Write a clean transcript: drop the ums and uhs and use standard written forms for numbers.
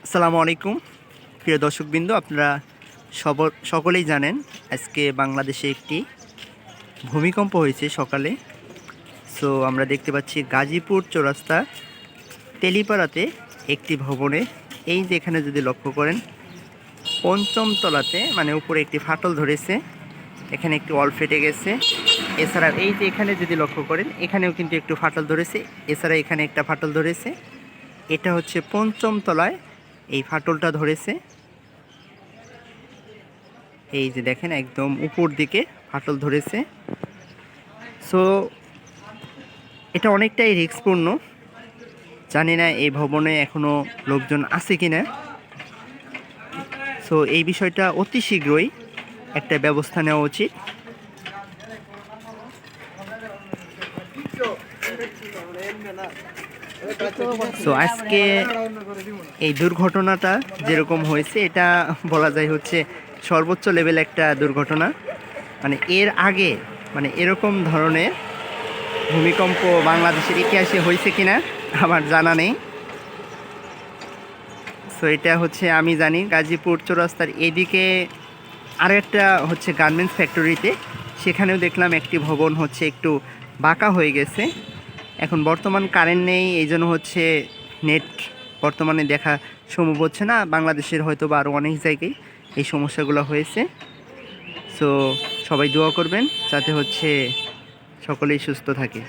আসসালামু আলাইকুম প্রিয় দর্শকবৃন্দ, আপনারা সকলেই জানেন আজকে বাংলাদেশে একটি ভূমিকম্প হয়েছে সকালে। সো আমরা দেখতে পাচ্ছি গাজীপুর চৌরাস্তা তেলিপাড়াতে একটি ভবনে, এই যে এখানে যদি লক্ষ্য করেন পঞ্চম তলাতে মানে উপরে একটি ফাটল ধরেছে, এখানে একটি ওয়াল ফেটে গেছে। এছাড়া এই যে এখানে যদি লক্ষ্য করেন এখানেও কিন্তু একটু ফাটল ধরেছে, এছাড়া এখানে একটা ফাটল ধরেছে। এটা হচ্ছে পঞ্চম তলায় এই ফাটলটা ধরেছে। এই যে দেখেন একদম উপর দিকে ফাটল ধরেছে। সো এটা অনেকটাই রিস্কপূর্ণ, জানি না এই ভবনে এখনো লোকজন আছে কিনা। সো এই বিষয়টা অতি শীঘ্রই একটা ব্যবস্থা নেওয়া উচিত। সো আজকে এই দুর্ঘটনাটা যেরকম হয়েছে এটা বলা যায় হচ্ছে সর্বোচ্চ লেভেল একটা দুর্ঘটনা। মানে এর আগে মানে এরকম ধরনের ভূমিকম্প বাংলাদেশের ইতিহাসে হয়েছে কিনা আমার জানা নেই। সো এটা হচ্ছে আমি জানি গাজীপুর চৌরাস্তার এদিকে আরও একটা হচ্ছে গার্মেন্টস ফ্যাক্টরিতে, সেখানেও দেখলাম একটি ভবন হচ্ছে একটু বাঁকা হয়ে গেছে। এখন বর্তমান কারেন্ট নেই, এই জন্য হচ্ছে নেট বর্তমানে দেখা সম্ভব হচ্ছে না। বাংলাদেশের হয়তো বা আরও অনেক জায়গায় এই সমস্যাগুলো হয়েছে। সো সবাই দোয়া করবেন যাতে হচ্ছে সকলেই সুস্থ থাকে।